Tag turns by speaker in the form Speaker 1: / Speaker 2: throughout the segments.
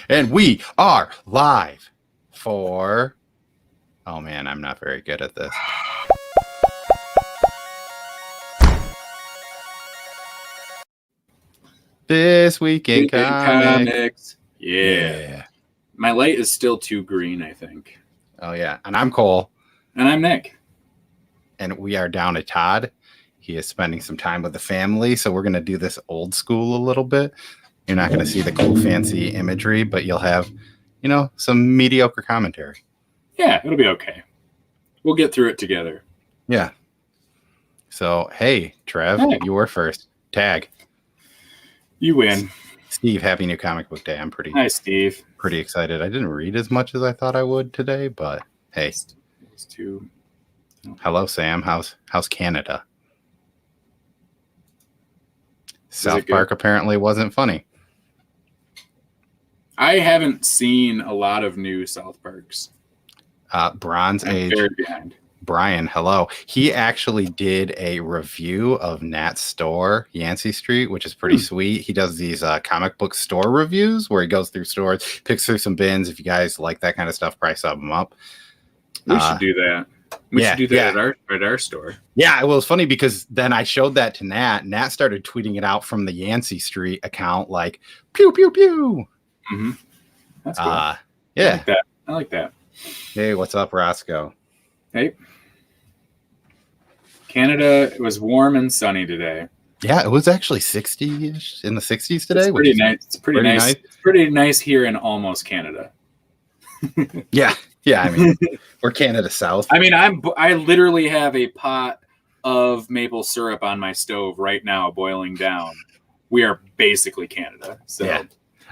Speaker 1: And we are live for... Oh man, I'm not very good at this. This week in comics.
Speaker 2: Yeah. My light is still too green, I think.
Speaker 1: Oh yeah. And I'm Cole.
Speaker 2: And I'm Nick.
Speaker 1: And we are down at Todd. He is spending some time with the family, so we're going to do this old school a little bit. You're not going to see the cool, fancy imagery, but you'll have, you know, some mediocre commentary.
Speaker 2: Yeah, it'll be okay. We'll get through it together.
Speaker 1: Yeah. So, hey, Trev, you were first. Tag.
Speaker 2: You win.
Speaker 1: Steve, happy new comic book day. I'm pretty
Speaker 2: Steve.
Speaker 1: Pretty excited. I didn't read as much as I thought I would today, but hey.
Speaker 2: It's too...
Speaker 1: Hello, Sam. How's Canada? South Park apparently wasn't funny.
Speaker 2: I haven't seen a lot of new South Parks.
Speaker 1: Bronze
Speaker 2: I'm
Speaker 1: Age.
Speaker 2: very behind.
Speaker 1: Brian, hello. He actually did a review of Nat's store, Yancey Street, which is pretty sweet. He does these comic book store reviews where he goes through stores, picks through some bins. If you guys like that kind of stuff, probably sub them up.
Speaker 2: We should do that. We should do that at our store. Yeah,
Speaker 1: well, it's funny because then I showed that to Nat. Nat started tweeting it out from the Yancey Street account, like, pew, pew, pew.
Speaker 2: Mm-hmm. That's cool.
Speaker 1: Yeah.
Speaker 2: I like that.
Speaker 1: Hey, what's up, Roscoe?
Speaker 2: Hey. Canada, it was warm and sunny today.
Speaker 1: Yeah, it was actually 60-ish in the 60s today.
Speaker 2: It's pretty nice. It's pretty nice. It's pretty nice here in almost Canada.
Speaker 1: Yeah. I mean, we're Canada South.
Speaker 2: I mean, I literally have a pot of maple syrup on my stove right now, boiling down. We are basically Canada. So.
Speaker 1: Yeah.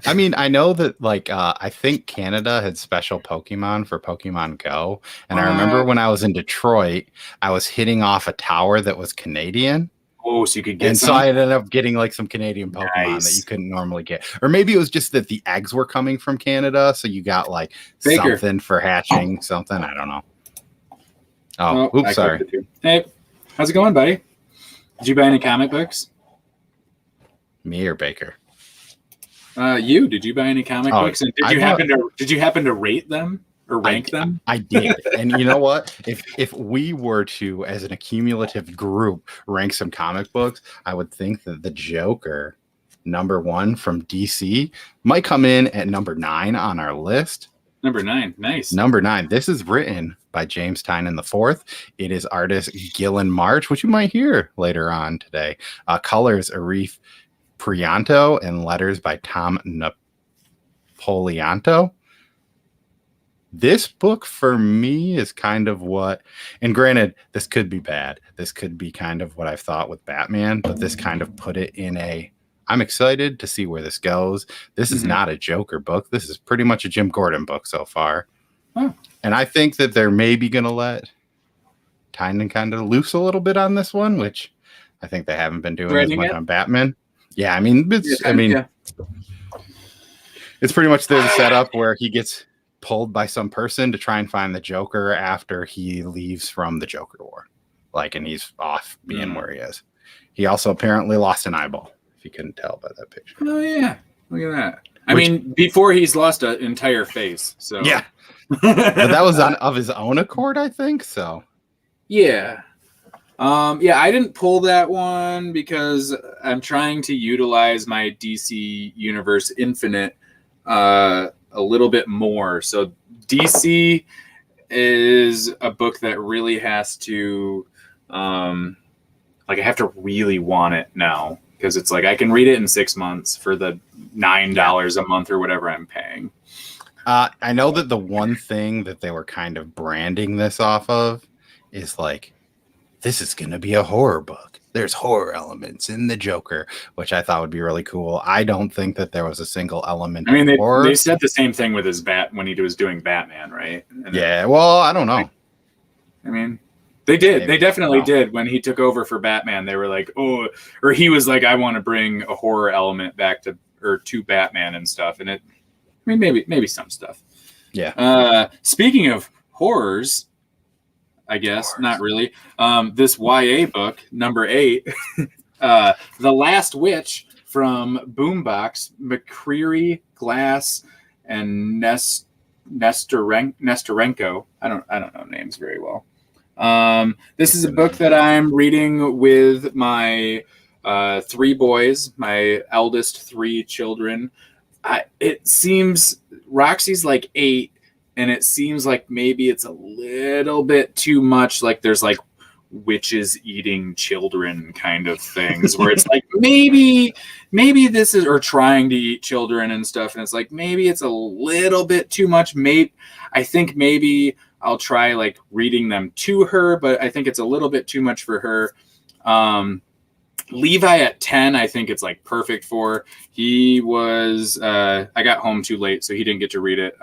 Speaker 1: I mean, I know that, like, I think Canada had special Pokemon for Pokemon Go. And I remember when I was in Detroit, I was hitting off a tower that was Canadian.
Speaker 2: Oh, so you could get
Speaker 1: some? So I ended up getting, like, some Canadian Pokemon that you couldn't normally get. Or maybe it was just that the eggs were coming from Canada, so you got, like, something for hatching something. I don't know. Oh, oops, sorry.
Speaker 2: Hey, how's it going, buddy? Did you buy any comic books?
Speaker 1: Me or Baker?
Speaker 2: Did you buy any comic books? And did you happen to rate them or rank them?
Speaker 1: I did. And you know what? If we were to, as an accumulative group, rank some comic books, I would think that the Joker, #1 from DC, might come in at number 9 on our list.
Speaker 2: Number 9, nice.
Speaker 1: Number 9. This is written by James Tynion IV. It is artist Gillen March, which you might hear later on today. Colors Arif Prianto, and letters by Tom Napolianto. This book for me is kind of what, and granted, this could be bad. This could be kind of what I've thought with Batman, but this kind of put it in I'm excited to see where this goes. This is not a Joker book. This is pretty much a Jim Gordon book so far. Oh. And I think that they're maybe going to let Tynion kind of loose a little bit on this one, which I think they haven't been doing as much on Batman. Yeah, I mean, it's pretty much the setup where he gets pulled by some person to try and find the Joker after he leaves from the Joker War. And he's off being where he is. He also apparently lost an eyeball, if you couldn't tell by that picture.
Speaker 2: Oh, yeah. Look at that. I mean, before he's lost an entire face. So
Speaker 1: yeah. But that was of his own accord, I think, so.
Speaker 2: Yeah. I didn't pull that one because I'm trying to utilize my DC Universe Infinite a little bit more. So DC is a book that really has to, I have to really want it now because it's like I can read it in 6 months for the $9 a month or whatever I'm paying.
Speaker 1: I know that the one thing that they were kind of branding this off of is this is going to be a horror book. There's horror elements in the Joker, which I thought would be really cool. I don't think that there was a single element of horror.
Speaker 2: They said the same thing with his when he was doing Batman, right?
Speaker 1: Well, I don't know.
Speaker 2: I mean, they did. Maybe. They definitely did. When he took over for Batman, they were like, oh, or he was like, I want to bring a horror element back to Batman and stuff. And maybe some stuff.
Speaker 1: Yeah.
Speaker 2: Speaking of horrors, I guess. Not really. This YA book, number 8, The Last Witch from Boombox, McCreary, Glass, and Nestorenko. I don't know names very well. This is a book that I'm reading with my 3 boys, my eldest 3 children. It seems Roxy's like 8, and it seems like maybe it's a little bit too much. Like there's like witches eating children kind of things where it's like maybe this is, or trying to eat children and stuff, and it's like maybe it's a little bit too much. I think maybe I'll try like reading them to her, but I think it's a little bit too much for her. Levi at 10, I think it's like perfect for. He was I got home too late, so he didn't get to read it.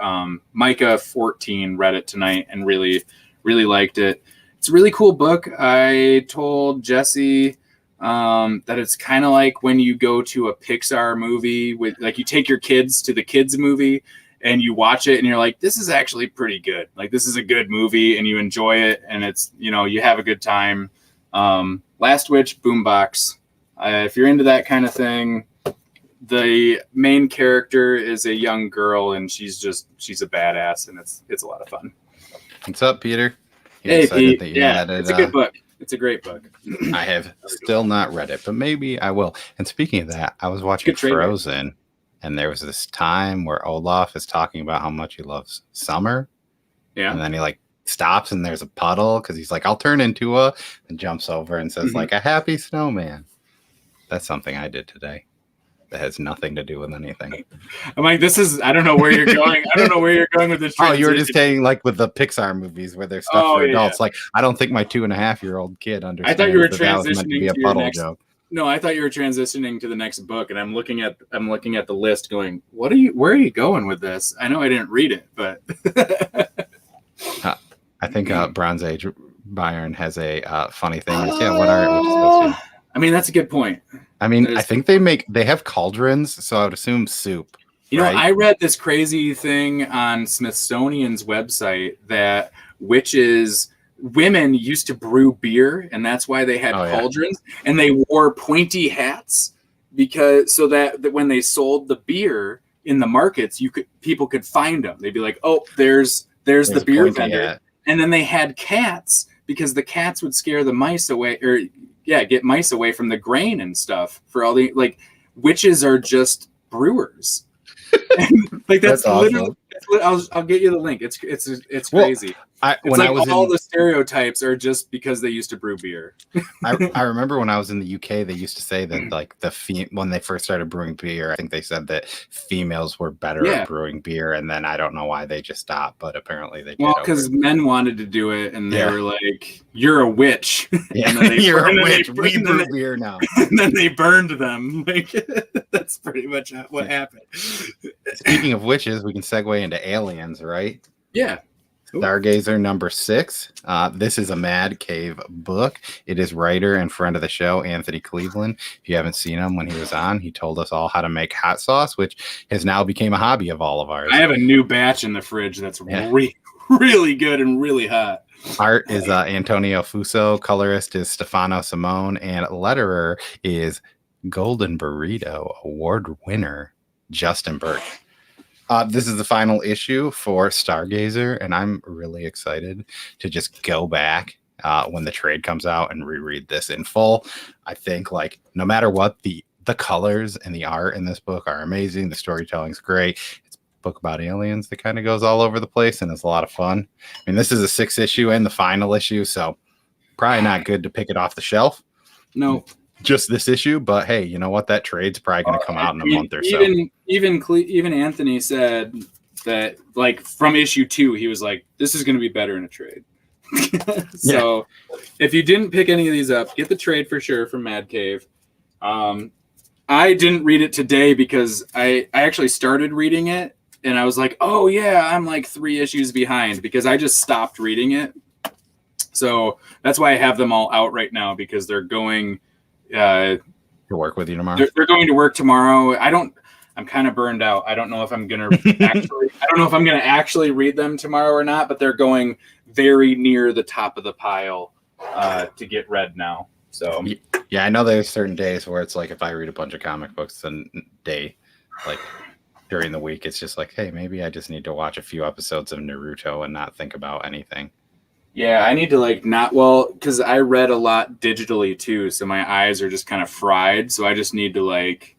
Speaker 2: Micah 14 read it tonight and really liked it. It's a really cool book. I told Jesse that it's kind of like when you go to a Pixar movie with, like, you take your kids to the kids movie and you watch it and you're like, this is actually pretty good. Like, this is a good movie and you enjoy it and it's, you know, you have a good time. Last Witch, Boombox. If you're into that kind of thing, the main character is a young girl and she's a badass and it's a lot of fun.
Speaker 1: What's up, Peter?
Speaker 2: Hey, Pete. Yeah, it's a good book. It's a great book.
Speaker 1: I have still not read it, but maybe I will. And speaking of that, I was watching Frozen, and there was this time where Olaf is talking about how much he loves summer. Yeah. And then he like stops and there's a puddle because he's like, I'll turn into and jumps over and says like a happy snowman. That's something I did today. That has nothing to do with anything.
Speaker 2: I'm like, I don't know where you're going. I don't know where you're going with this.
Speaker 1: Oh, you were just saying like with the Pixar movies where there's stuff for adults. Yeah. Like, I don't think my 2.5-year-old kid understands.
Speaker 2: I thought you were transitioning to your next joke. No, I thought you were transitioning to the next book, and I'm looking at the list, going, where are you going with this? I know I didn't read it, but
Speaker 1: I think Bronze Age Byron has a funny thing. What are we supposed to?
Speaker 2: I mean, that's a good point.
Speaker 1: I mean, I think they have cauldrons, so I would assume soup.
Speaker 2: You know, I read this crazy thing on Smithsonian's website that women used to brew beer, and that's why they had cauldrons, and they wore pointy hats so that when they sold the beer in the markets, people could find them. They'd be like, "Oh, there's the beer vendor," hat. And then they had cats because the cats would scare the mice away, or get mice away from the grain and stuff. For all the witches are just brewers. Like that's literally. I'll get you the link. It's crazy. The stereotypes are just because they used to brew beer.
Speaker 1: I remember when I was in the UK, they used to say that like when they first started brewing beer, I think they said that females were better at brewing beer, and then I don't know why they just stopped, but apparently they did.
Speaker 2: Well, because men wanted to do it, and they were like, "You're a witch."
Speaker 1: Yeah, you're a witch. We brew beer now.
Speaker 2: And then they burned them. Like that's pretty much what happened.
Speaker 1: Speaking of witches, we can segue into aliens, right?
Speaker 2: Yeah.
Speaker 1: Cool. Stargazer number 6. This is a Mad Cave book. It is writer and friend of the show, Anthony Cleveland. If you haven't seen him when he was on, he told us all how to make hot sauce, which has now become a hobby of all of ours.
Speaker 2: I have a new batch in the fridge that's really good and really hot.
Speaker 1: Art is Antonio Fuso. Colorist is Stefano Simone. And letterer is Golden Burrito Award winner Justin Burke. This is the final issue for Stargazer, and I'm really excited to just go back when the trade comes out and reread this in full. I think, like, no matter what, the colors and the art in this book are amazing. The storytelling's great. It's a book about aliens that kind of goes all over the place, and it's a lot of fun. I mean, this is a 6th issue and the final issue, so probably not good to pick it off the shelf.
Speaker 2: No.
Speaker 1: Just this issue, but hey, you know what? That trade's probably going to come out in a month or so.
Speaker 2: Even Anthony said that, like, from issue 2, he was like, "This is going to be better in a trade." So, if you didn't pick any of these up, get the trade for sure from Mad Cave. I didn't read it today because I actually started reading it, and I was like, "Oh yeah, I'm like 3 issues behind," because I just stopped reading it. So that's why I have them all out right now, because they're going.
Speaker 1: To work with you tomorrow.
Speaker 2: They're going to work tomorrow. I'm kind of burned out. I don't know if I'm gonna actually read them tomorrow or not, but they're going very near the top of the pile to get read now. So
Speaker 1: yeah, I know there's certain days where it's like if I read a bunch of comic books a day, like during the week, it's just like, hey, maybe I just need to watch a few episodes of Naruto and not think about anything.
Speaker 2: yeah, I need to like not well because I read a lot digitally too, so my eyes are just kind of fried. So I just need to like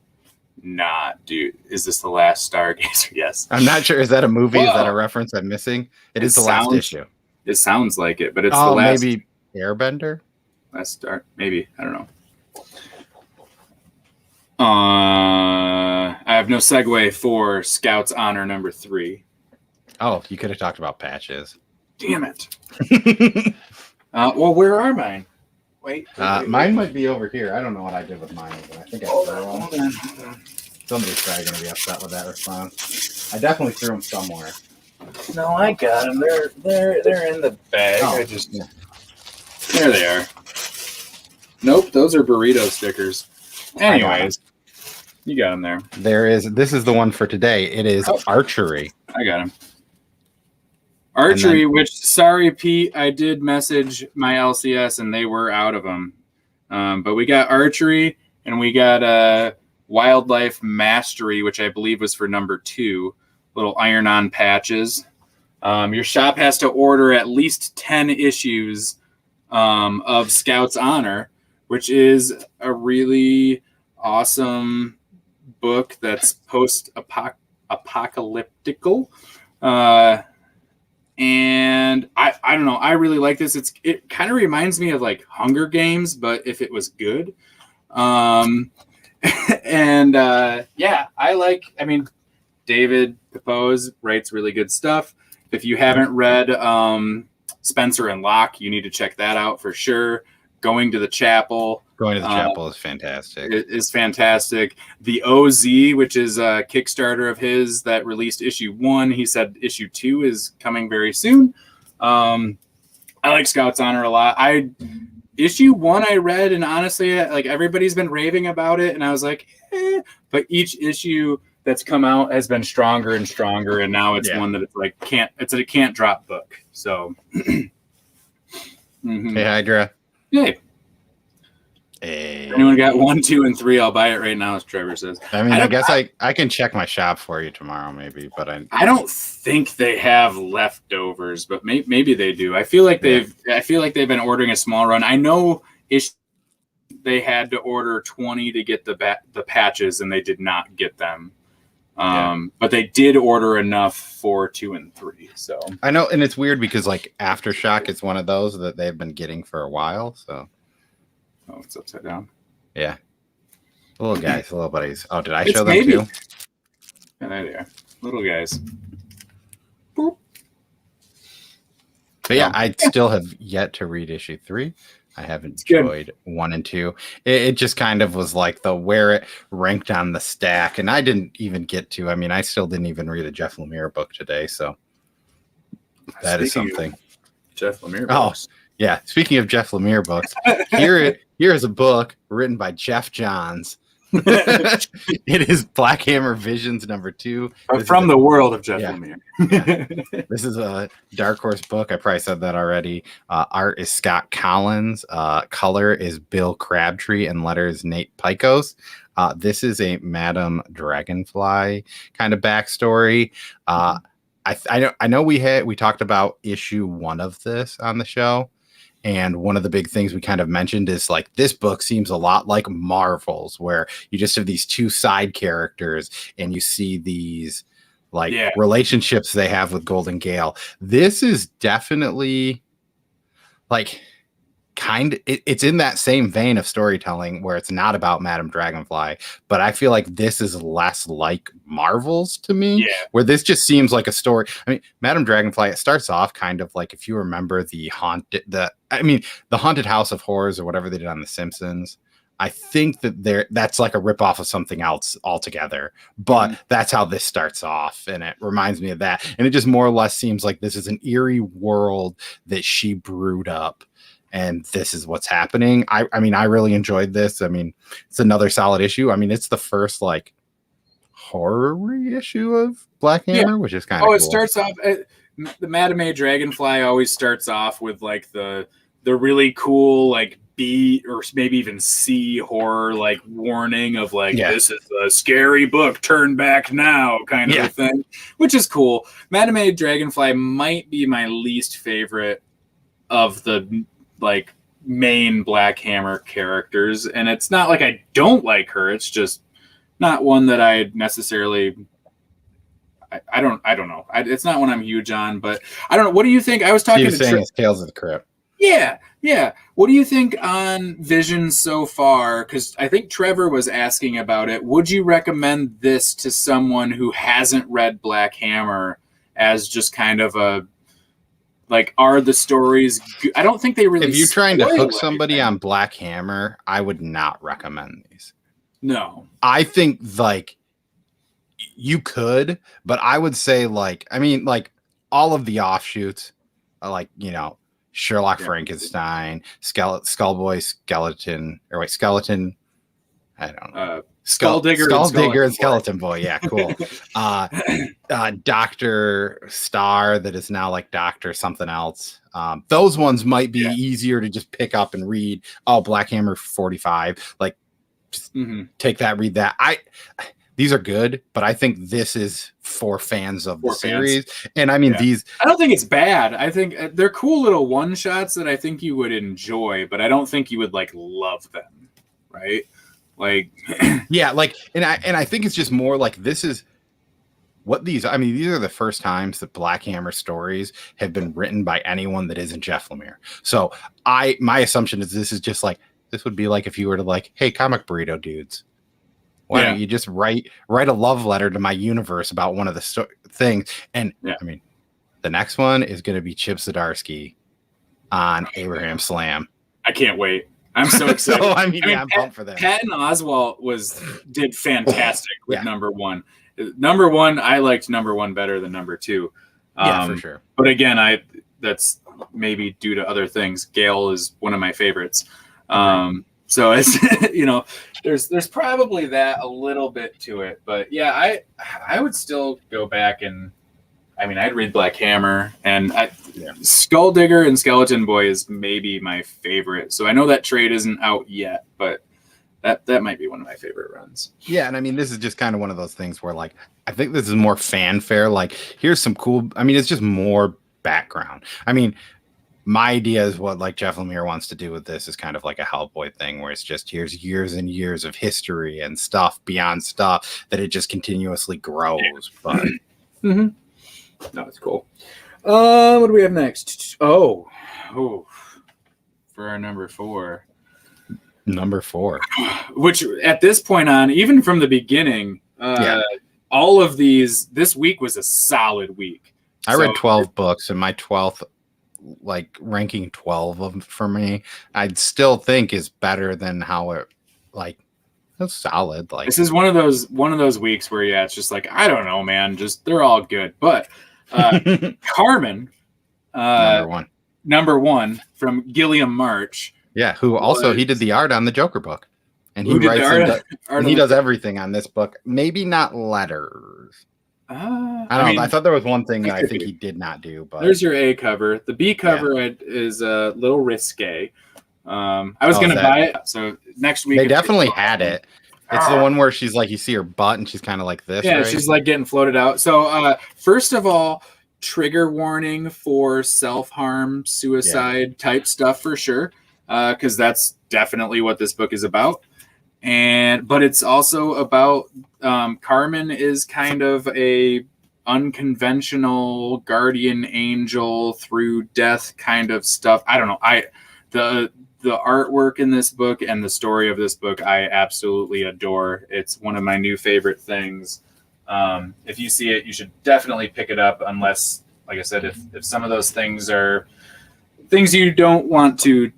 Speaker 2: not do. Is this the last Stargazer? Yes.
Speaker 1: I'm not sure. Is that a movie?
Speaker 2: Whoa.
Speaker 1: Is that a reference I'm missing? It is the last issue.
Speaker 2: It sounds like it, but it's the last.
Speaker 1: Maybe Airbender.
Speaker 2: Last start, maybe I don't know. I have no segue for Scout's Honor number 3.
Speaker 1: Oh, you could have talked about patches.
Speaker 2: Damn it. Well, where are mine? Wait.
Speaker 1: Mine might be over here. I don't know what I did with mine. I think I threw them.
Speaker 2: Hold on.
Speaker 1: Somebody's probably going to be upset with that response. I definitely threw them somewhere.
Speaker 2: No, I got them. They're in the bag.
Speaker 1: Oh,
Speaker 2: There they are. Nope, those are burrito stickers. Anyways, you got them there.
Speaker 1: This is the one for today. It is archery.
Speaker 2: I got them. Archery, which, sorry, Pete, I did message my LCS and they were out of them. But we got archery and we got wildlife mastery, which I believe was for number 2. Little iron-on patches. Your shop has to order at least 10 issues of Scout's Honor, which is a really awesome book that's post-apocalyptical. And I don't know. I really like this. It kind of reminds me of like Hunger Games, but if it was good. And yeah, I mean, David Pepose writes really good stuff. If you haven't read Spencer and Locke, you need to check that out for sure. Going to the Chapel.
Speaker 1: Going to the Chapel is fantastic.
Speaker 2: It is fantastic. The OZ, which is a Kickstarter of his that released issue 1, he said issue 2 is coming very soon. I like Scout's Honor a lot. Issue 1 I read, and honestly, like everybody's been raving about it, and I was like, but each issue that's come out has been stronger and stronger, and now it's one that it's like it's a can't drop book. So,
Speaker 1: Hey Hydra.
Speaker 2: Yay.
Speaker 1: Hey.
Speaker 2: Anyone got 1, 2, and 3? I'll buy it right now, as Trevor says.
Speaker 1: I mean, I guess I can check my shop for you tomorrow, maybe, but I
Speaker 2: don't think they have leftovers, but maybe they do. I feel like they've been ordering a small run. I know they had to order 20 to get the patches, and they did not get them. But they did order enough for 2 and 3. So
Speaker 1: I know, and it's weird because like Aftershock is one of those that they've been getting for a while. So
Speaker 2: it's upside down.
Speaker 1: Yeah, the little guys, the little buddies. Oh, did I show them too?
Speaker 2: Yeah, there they are, little guys.
Speaker 1: Boop. But yeah, I still have yet to read issue 3. I have enjoyed 1 and 2. It just kind of was like where it ranked on the stack, and I didn't even get to. I mean, I still didn't even read a Jeff Lemire book today, so that is something.
Speaker 2: Jeff Lemire books.
Speaker 1: Oh, yeah. Speaking of Jeff Lemire books, here is a book written by Jeff Johns. It is Black Hammer Visions number 2.
Speaker 2: From the world of Jeff Lemire.
Speaker 1: Yeah. This is a Dark Horse book. I probably said that already. Art is Scott Collins. Color is Bill Crabtree, and letters Nate Picos. This is a Madame Dragonfly kind of backstory. I know we talked about issue 1 of this on the show. And one of the big things we kind of mentioned is like this book seems a lot like Marvel's, where you just have these 2 side characters and you see these relationships they have with Golden Gale. This is definitely like it's in that same vein of storytelling where it's not about Madame Dragonfly, but I feel like this is less like Marvel's to me, where this just seems like a story. I mean, Madame Dragonfly, it starts off kind of like, if you remember the Haunted House of Horrors or whatever they did on The Simpsons. I think that's like a ripoff of something else altogether, but that's how this starts off, and it reminds me of that. And it just more or less seems like this is an eerie world that she brewed up, and this is what's happening. I mean, I really enjoyed this. I mean, it's another solid issue. I mean, it's the first like horror issue of Black Hammer, which is kind of cool.
Speaker 2: It starts off the Madame Dragonfly always starts off with like the really cool like B or maybe even C horror like warning of like
Speaker 1: Yeah.
Speaker 2: this is a scary book, turn back now kind of a thing, which is cool. Madame Dragonfly might be my least favorite of the like main Black Hammer characters, and it's not like I don't like her, it's just not one that I necessarily I don't know. It's not one I'm huge on, but I don't know. What do you think? I was talking
Speaker 1: to it's Tales of the Crypt.
Speaker 2: Yeah. What do you think on Vision so far? Because I think Trevor was asking about it. Would you recommend this to someone who hasn't read Black Hammer as just kind of a like? Are the stories? I don't think they really.
Speaker 1: If you're trying to hook somebody on Black Hammer, I would not recommend these.
Speaker 2: No,
Speaker 1: I think like you could, but I would say like all of the offshoots, like Sherlock Frankenstein, Skullboy, Skeleton. I don't know. Skulldigger and Skeleton Boy. Yeah, cool. Dr. Star, that is now like Dr. something else. Those ones might be easier to just pick up and read. Oh, Black Hammer 45. Like, just take that, read that. These are good, but I think this is for fans of the series. And I mean, these...
Speaker 2: I don't think it's bad. I think they're cool little one-shots that I think you would enjoy, but I don't think you would, like, love them, right? Like...
Speaker 1: yeah, like, and I think it's just more like this is what these... I mean, these are the first times that Black Hammer stories have been written by anyone that isn't Jeff Lemire. So my assumption is this is just like... This would be like if you were to like, hey, comic burrito dudes. Why don't you just write a love letter to my universe about one of the things? And I mean, the next one is going to be Chip Zdarsky on Abraham Slam.
Speaker 2: I can't wait. I'm so excited.
Speaker 1: So, I'm pumped for that.
Speaker 2: Patton Oswalt did fantastic with number one. Number one, I liked number one better than number two.
Speaker 1: For sure.
Speaker 2: But again, that's maybe due to other things. Gale is one of my favorites. So it's there's probably that a little bit to it, but yeah, I would still go back and I'd read Black Hammer and Skulldigger and Skeleton Boy is maybe my favorite. So I know that trade isn't out yet, but that might be one of my favorite runs.
Speaker 1: Yeah, and I mean this is just kind of one of those things where like I think this is more fanfare. Like here's some cool. It's just more background. My idea is what like Jeff Lemire wants to do with this is kind of like a Hellboy thing where it's just here's years and years of history and stuff beyond stuff that it just continuously grows. But
Speaker 2: no, it's cool. What do we have next? Oh, for our number four, which at this point on, even from the beginning, all of these, this week was a solid week.
Speaker 1: I read 12 books and my 12th like ranking 12 of them for me I'd still think is better than how it like it's solid. Like
Speaker 2: this is one of those weeks where it's just like I don't know, man, just they're all good. But Carmen, number one from Gilliam March,
Speaker 1: who also he did the art on the Joker book, and he writes he does everything on this book, maybe not letters. I don't know. I thought there was one thing that I think he did not do. But
Speaker 2: there's your A cover. The B cover is a little risque. I was going to buy it. So next week
Speaker 1: they definitely had it. It's the one where she's like, you see her butt and she's kind of like this.
Speaker 2: Yeah,
Speaker 1: right?
Speaker 2: She's like getting floated out. So first of all, trigger warning for self-harm, suicide type stuff for sure, because that's definitely what this book is about. But it's also about Carmen is kind of a unconventional guardian angel through death kind of stuff. I don't know. The artwork in this book and the story of this book I absolutely adore. It's one of my new favorite things. If you see it, you should definitely pick it up, unless, like I said, if some of those things are things you don't want to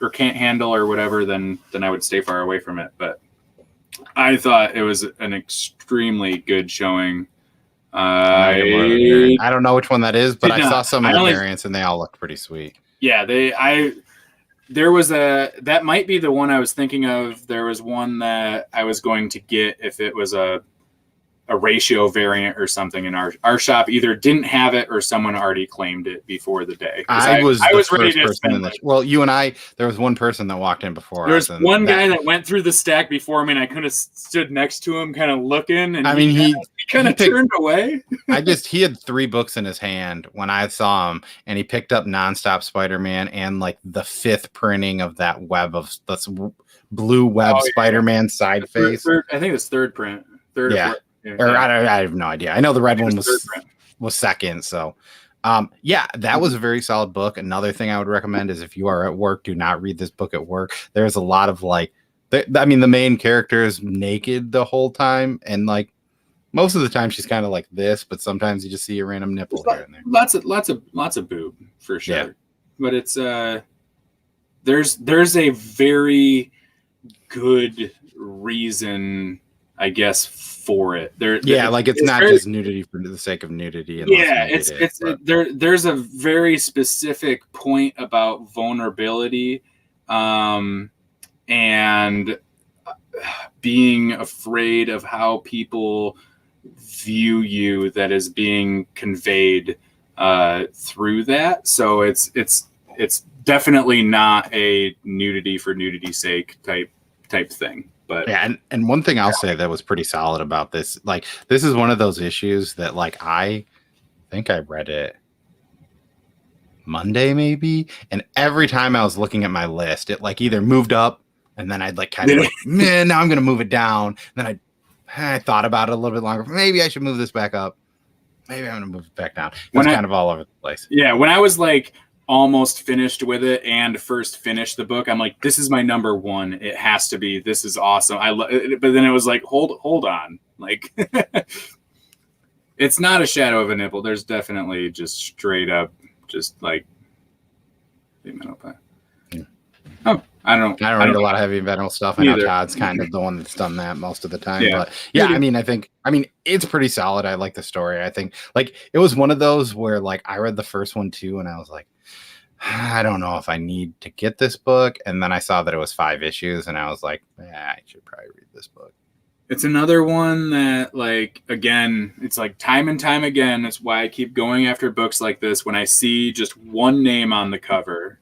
Speaker 2: or can't handle or whatever, then I would stay far away from it. But I thought it was an extremely good showing.
Speaker 1: I don't know which one that is, but I saw some of the variants and they all looked pretty sweet.
Speaker 2: Yeah, there was that might be the one I was thinking of. There was one that I was going to get if it was a a ratio variant or something in our shop either didn't have it or someone already claimed it before the day.
Speaker 1: I was
Speaker 2: I
Speaker 1: the
Speaker 2: was ready
Speaker 1: first
Speaker 2: to
Speaker 1: person
Speaker 2: spend
Speaker 1: in the well, you and I, there was one person that walked in before
Speaker 2: there
Speaker 1: us.
Speaker 2: was
Speaker 1: And
Speaker 2: one guy that went through the stack before me, and I kind of stood next to him, kind of looking, and he kind of turned away.
Speaker 1: He had 3 books in his hand when I saw him, and he picked up Nonstop Spider-Man and like the 5th printing of that web of that's blue web Spider-Man side face.
Speaker 2: I think it's third print. Third
Speaker 1: yeah. Or I have no idea. I know the red one was second. So that was a very solid book. Another thing I would recommend is if you are at work, do not read this book at work. There's a lot of like, the main character is naked the whole time, and like most of the time she's kind of like this, but sometimes you just see a random nipple here and there.
Speaker 2: Lots of boob for sure. Yeah. But it's there's a very good reason, I guess, for it.
Speaker 1: It's not just nudity for the sake of nudity.
Speaker 2: There's a very specific point about vulnerability, and being afraid of how people view you that is being conveyed through that. So it's definitely not a nudity for nudity's sake type thing. But
Speaker 1: yeah, and one thing I'll say that was pretty solid about this, like this is one of those issues that like I think I read it Monday maybe, and every time I was looking at my list, it like either moved up and then I'd like kind of like, man, now I'm gonna move it down. Then I thought about it a little bit longer. Maybe I should move this back up. Maybe I'm gonna move it back down. It's kind of all over the place.
Speaker 2: Yeah, when I was like almost finished with it and first finished the book, I'm like, this is my number one. It has to be. This is awesome. I love it. But then it was like, hold on, like it's not a shadow of a nipple. There's definitely just straight up, just like. Oh, I don't
Speaker 1: read a lot of heavy metal stuff. I know Todd's kind of the one that's done that most of the time. Yeah. But yeah, I mean, it's pretty solid. I like the story. I think like it was one of those where like I read the first one too, and I was like, I don't know if I need to get this book. And then I saw that it was 5 issues, and I was like, I should probably read this book.
Speaker 2: It's another one that, like, again, it's like time and time again. That's why I keep going after books like this. When I see just one name on the cover,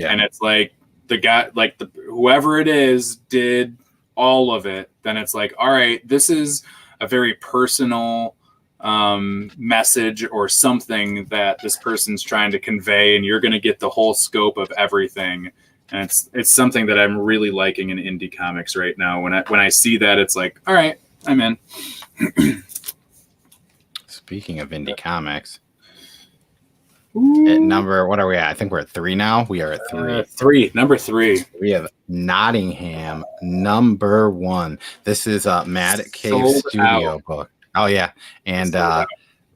Speaker 2: and it's like the guy, like whoever it is did all of it, then it's like, all right, this is a very personal message or something that this person's trying to convey, and you're going to get the whole scope of everything. And it's something that I'm really liking in indie comics right now. When I see that, it's like, all right, I'm in.
Speaker 1: Speaking of indie comics, what are we at? I think we're at 3 now. We are at 3.
Speaker 2: Number 3.
Speaker 1: We have Nottingham, number 1. This is a Mad Cave Studio book. Oh yeah, and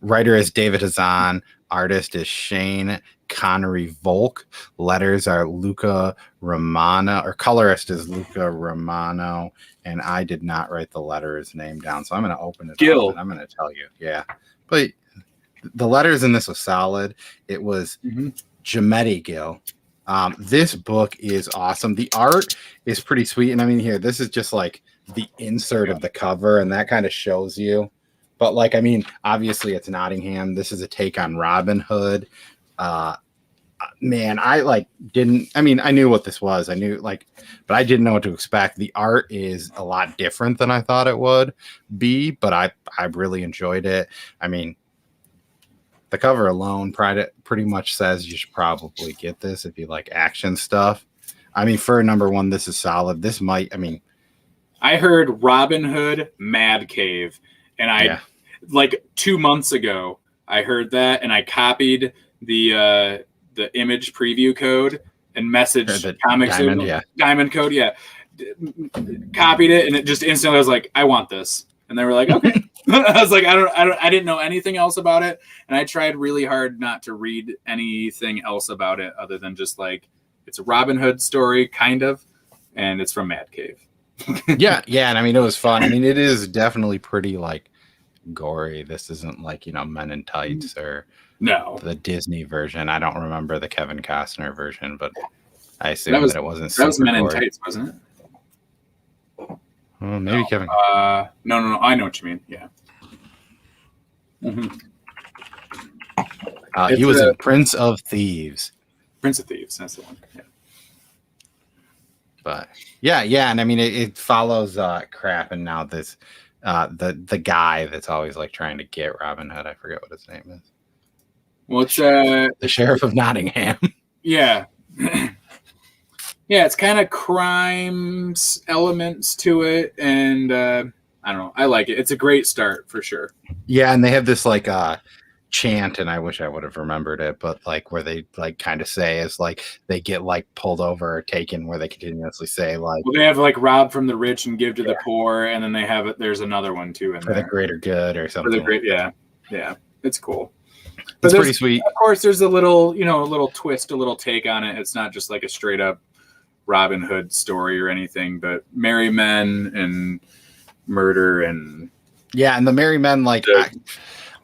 Speaker 1: writer is David Hazan. Artist is Shane Connery Volk. Letters are Luca Romano, or colorist is Luca Romano. And I did not write the letter's name down, so I'm going to open it up and I'm going to tell you. Yeah, but the letters in this was solid. It was Giametti Gill. This book is awesome. The art is pretty sweet, and I mean here, this is just like the insert of the cover, and that kind of shows you. But like, I mean, obviously it's Nottingham. This is a take on Robin Hood. Man, I knew what this was. I knew but I didn't know what to expect. The art is a lot different than I thought it would be, but I really enjoyed it. I mean, the cover alone pretty much says you should probably get this if you like action stuff. I mean, for number 1, this is solid.
Speaker 2: I heard Robin Hood Mad Cave. And like 2 months ago, I heard that, and I copied the image preview code and messaged Comics Diamond Code. Yeah, copied it, and it just instantly was like, I want this, and they were like, okay. I was like, I didn't know anything else about it, and I tried really hard not to read anything else about it other than just like it's a Robin Hood story, kind of, and it's from Mad Cave.
Speaker 1: yeah, and I mean it was fun. I mean it is definitely pretty like gory. This isn't like Men in Tights or the Disney version. I don't remember the Kevin Costner version, but I assume that it wasn't.
Speaker 2: That was Men in Tights, wasn't it?
Speaker 1: Well, maybe Kevin.
Speaker 2: No. I know what you mean. Yeah. Mhm.
Speaker 1: He was in Prince of Thieves.
Speaker 2: Prince of Thieves, that's the one. Yeah.
Speaker 1: But yeah, and I mean it follows crap, and now this the guy that's always like trying to get Robin Hood. I forget what his name is.
Speaker 2: Well, it's
Speaker 1: the Sheriff of Nottingham.
Speaker 2: Yeah. Yeah, it's kind of crimes elements to it, and I don't know. I like it. It's a great start for sure.
Speaker 1: Yeah, and they have this like chant, and I wish I would have remembered it, but like where they like kind of say is like they get like pulled over or taken, where they continuously say like,
Speaker 2: well, they have like rob from the rich and give to the poor, and then they have it. There's another one too in
Speaker 1: for
Speaker 2: there.
Speaker 1: the greater good or something.
Speaker 2: For the great, yeah, it's cool.
Speaker 1: It's pretty sweet.
Speaker 2: Of course, there's a little twist, a little take on it. It's not just like a straight up Robin Hood story or anything, but merry men and murder and
Speaker 1: and the merry men like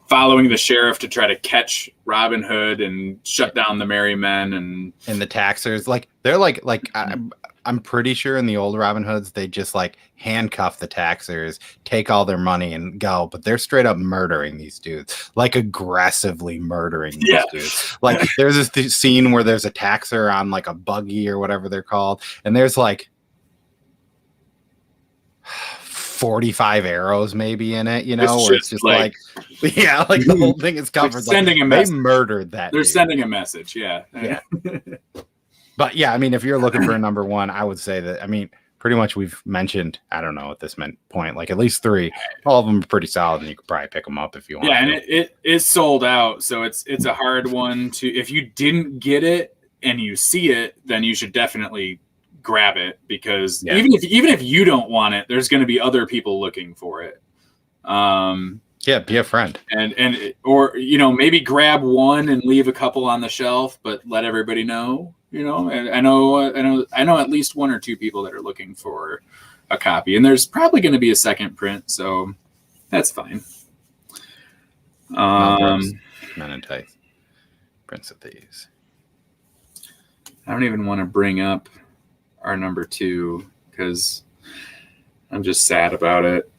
Speaker 2: following the sheriff to try to catch Robin Hood and shut down the merry men and
Speaker 1: the taxers. Like they're like I'm pretty sure in the old Robin Hoods they just like handcuff the taxers, take all their money and go, but they're straight up murdering these dudes, like aggressively murdering these dudes. Like there's this scene where there's a taxer on like a buggy or whatever they're called, and there's like 45 arrows maybe in it, where it's just like the whole thing is covered.
Speaker 2: Sending a message.
Speaker 1: They murdered that.
Speaker 2: They're sending a message. Yeah.
Speaker 1: But yeah, I mean, if you're looking for a number one, I would say that, I mean, pretty much we've mentioned, I don't know at this point, like at least 3. All of them are pretty solid, and you could probably pick them up if you want.
Speaker 2: Yeah, and it is sold out, so it's a hard one to. If you didn't get it and you see it, then you should definitely grab it, because even if you don't want it, there's going to be other people looking for it.
Speaker 1: Be a friend,
Speaker 2: or maybe grab one and leave a couple on the shelf, but let everybody know. And I know at least 1 or 2 people that are looking for a copy, and there's probably going to be a second print, so that's fine.
Speaker 1: Men in Tights, Prince of Thieves.
Speaker 2: I don't even want to bring up our number 2 because I'm just sad about it.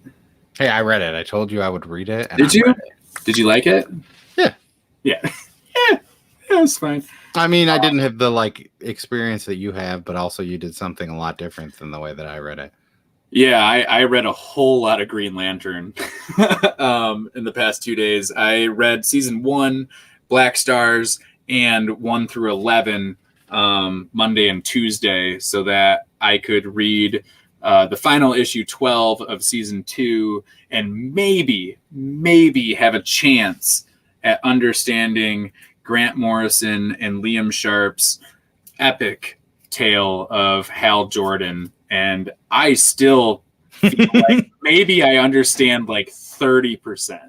Speaker 1: Hey, I read it. I told you I would read it. And
Speaker 2: Did you? Did you like it?
Speaker 1: Yeah.
Speaker 2: Yeah. Yeah, it's fine.
Speaker 1: I mean, I didn't have the like experience that you have, but also you did something a lot different than the way that I read it.
Speaker 2: Yeah, I read a whole lot of Green Lantern in the past 2 days. I read season 1, Black Stars, and 1 through 11 Monday and Tuesday, so that I could read the final issue 12 of season 2 and maybe have a chance at understanding Grant Morrison and Liam Sharp's epic tale of Hal Jordan. And I still feel like maybe I understand like 30%.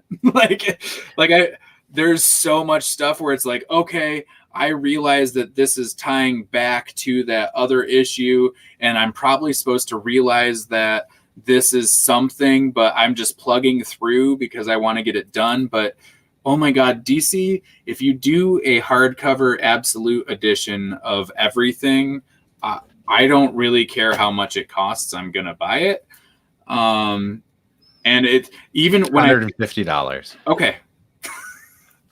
Speaker 2: There's so much stuff where it's like, okay, I realize that this is tying back to that other issue, and I'm probably supposed to realize that this is something, but I'm just plugging through because I want to get it done. But oh my God, DC, if you do a hardcover absolute edition of everything, I don't really care how much it costs. I'm going to buy it. And it even when
Speaker 1: $150.
Speaker 2: Okay.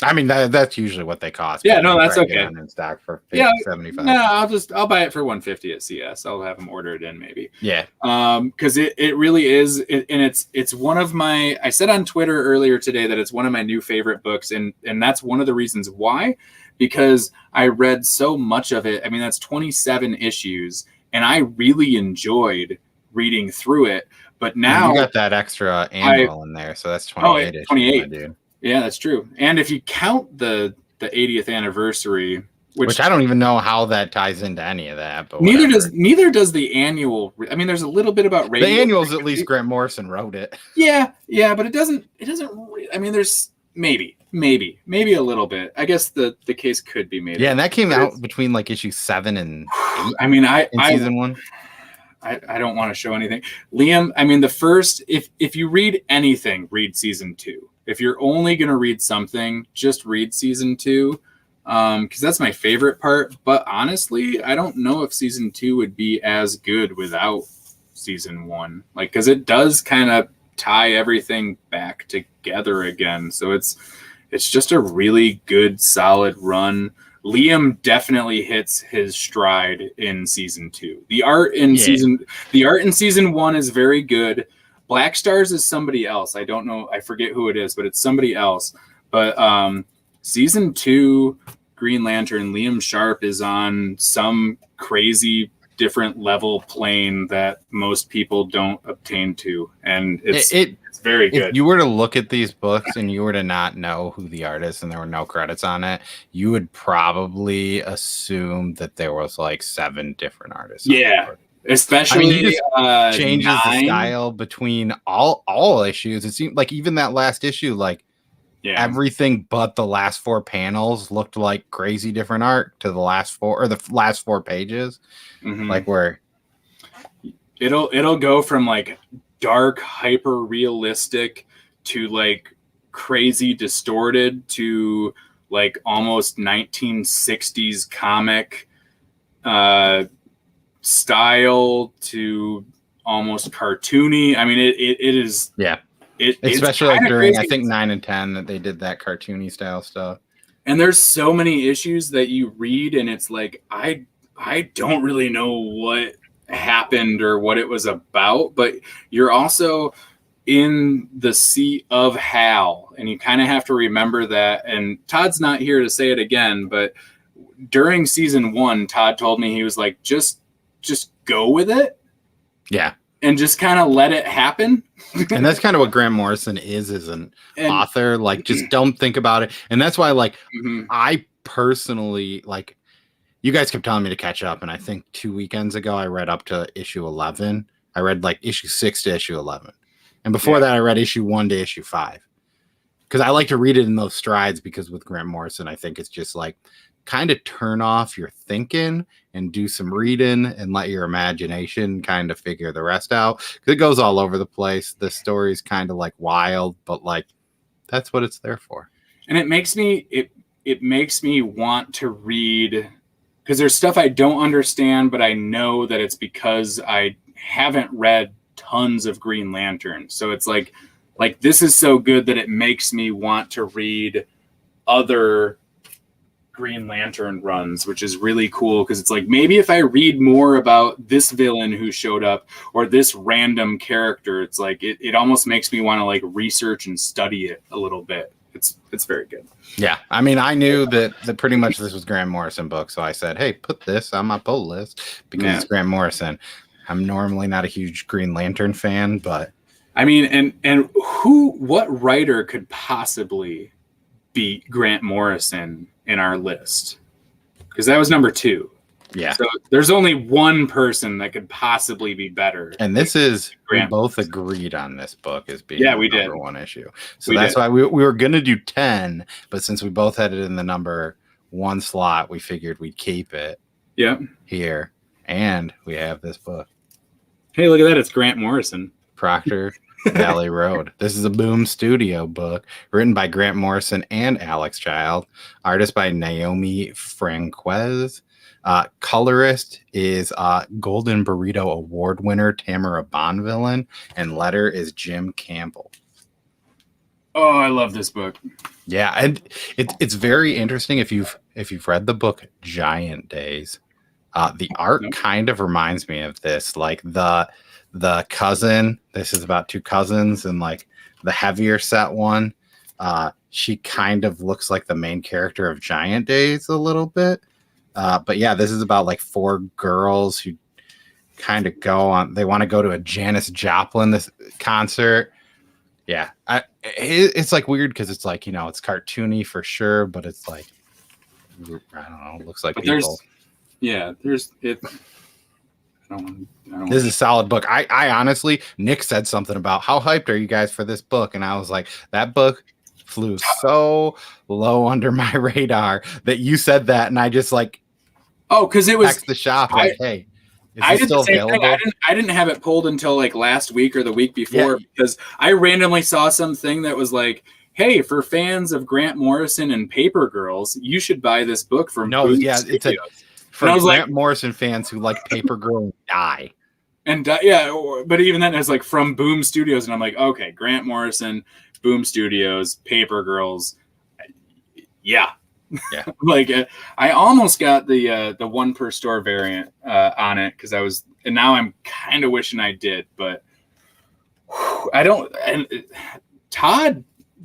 Speaker 1: I mean, that's usually what they cost.
Speaker 2: Yeah, no, that's okay.
Speaker 1: In stock for 50, 75.
Speaker 2: No, I'll buy it for $150 at CS. I'll have them order it in maybe.
Speaker 1: Yeah.
Speaker 2: Because it really is, and it's one of my. I said on Twitter earlier today that it's one of my new favorite books, and that's one of the reasons why, because I read so much of it. I mean, that's 27 issues, and I really enjoyed reading through it. But now
Speaker 1: you got that extra annual in there, so that's 28 issues.
Speaker 2: 28. Dude. Yeah, that's true. And if you count the 80th anniversary, which
Speaker 1: I don't even know how that ties into any of that, but
Speaker 2: neither does the annual. I mean, there's a little bit about radio.
Speaker 1: The annual's at least Grant Morrison wrote it.
Speaker 2: Yeah, but it doesn't. I mean, there's maybe a little bit. I guess the case could be made.
Speaker 1: Yeah, and that came out between like issue 7 and 8.
Speaker 2: I mean,
Speaker 1: season 1.
Speaker 2: I don't want to show anything, Liam. I mean, the first if you read anything, read season 2. If you're only going to read something, just read season 2, because that's my favorite part. But honestly, I don't know if season 2 would be as good without season 1, like, because it does kind of tie everything back together again. So it's just a really good, solid run. Liam definitely hits his stride in season 2. The art in season 1 is very good. Black Stars is somebody else. I don't know. I forget who it is, but it's somebody else. But season 2, Green Lantern, Liam Sharp is on some crazy different level plane that most people don't obtain to, and it's very good.
Speaker 1: If you were to look at these books and you were to not know who the artist and there were no credits on it, you would probably assume that there was like 7 different artists.
Speaker 2: Yeah, especially
Speaker 1: he just changes
Speaker 2: 9.
Speaker 1: the style between all issues. It seemed like even that last issue, like everything but the last 4 panels looked like crazy different art to the last 4 pages.
Speaker 2: Mm-hmm.
Speaker 1: Like where
Speaker 2: it'll go from like dark, hyper realistic to like crazy distorted to like almost 1960s comic style to almost cartoony. I mean, it is.
Speaker 1: Yeah. Especially like during, I think 9 and 10 that they did that cartoony style stuff.
Speaker 2: And there's so many issues that you read and it's like, I don't really know what happened or what it was about, but you're also in the seat of Hal, and you kind of have to remember that. And Todd's not here to say it again, but during season 1, Todd told me, he was like, just go with it.
Speaker 1: Yeah.
Speaker 2: And just kind of let it happen.
Speaker 1: And that's kind of what Grant Morrison is an author. Like, just don't think about it. And that's why, like, I personally, like, you guys kept telling me to catch up. And I think 2 weekends ago, I read up to issue 11. I read like issue 6 to issue 11. And before that, I read issue 1 to issue 5. Because I like to read it in those strides, because with Grant Morrison, I think it's just like kind of turn off your thinking and do some reading and let your imagination kind of figure the rest out. Because it goes all over the place. The story's kind of like wild, but like that's what it's there for.
Speaker 2: And it makes me want to read, because there's stuff I don't understand, but I know that it's because I haven't read tons of Green Lantern. So it's like this is so good that it makes me want to read other Green Lantern runs, which is really cool, because it's like, maybe if I read more about this villain who showed up or this random character, it's like it almost makes me want to like research and study it a little bit. It's very good.
Speaker 1: Yeah, I mean, I knew that pretty much this was Grant Morrison book, so I said, hey, put this on my pull list because it's Grant Morrison. I'm normally not a huge Green Lantern fan, but
Speaker 2: I mean, and what writer could possibly beat Grant Morrison in our list? Because that was number 2.
Speaker 1: Yeah.
Speaker 2: So there's only one person that could possibly be better.
Speaker 1: And this is, we both agreed on this book as being
Speaker 2: we
Speaker 1: the
Speaker 2: did.
Speaker 1: number 1 issue. So that's why we were going to do 10, but since we both had it in the number 1 slot, we figured we'd keep it here. And we have this book.
Speaker 2: Hey, look at that. It's Grant Morrison.
Speaker 1: Proctor Valley Road. This is a Boom Studio book written by Grant Morrison and Alex Child. Artist by Naomi Franquez. Colorist is Golden Burrito Award winner Tamara Bonvillain, and letter is Jim Campbell.
Speaker 2: Oh, I love this book.
Speaker 1: Yeah, and it's very interesting if you've read the book Giant Days. The art kind of reminds me of this, like the cousin. This is about 2 cousins, and like the heavier set one. She kind of looks like the main character of Giant Days a little bit. But yeah, this is about like 4 girls who kind of they want to go to a Janis Joplin concert. Yeah, it's like weird because it's like, it's cartoony for sure, but it's like, I don't know, it looks like
Speaker 2: but
Speaker 1: people.
Speaker 2: This
Speaker 1: is a solid book. I honestly, Nick said something about how hyped are you guys for this book, and I was like, that book flew so low under my radar that you said that, and I just like,
Speaker 2: because it was
Speaker 1: the shop like, hey, is
Speaker 2: I
Speaker 1: this
Speaker 2: did
Speaker 1: still
Speaker 2: the same
Speaker 1: available?
Speaker 2: thing. I didn't have it pulled until like last week or the week before, because I randomly saw something that was like, hey, for fans of Grant Morrison and Paper Girls, you should buy this book from
Speaker 1: it's for Grant Morrison fans who like Paper Girl and die.
Speaker 2: And but even then, it's like from Boom Studios, and I'm like, okay, Grant Morrison, Boom Studios, Paper Girls, yeah. Like I almost got the one per store variant on it because and now I'm kind of wishing I did, but I don't. And Todd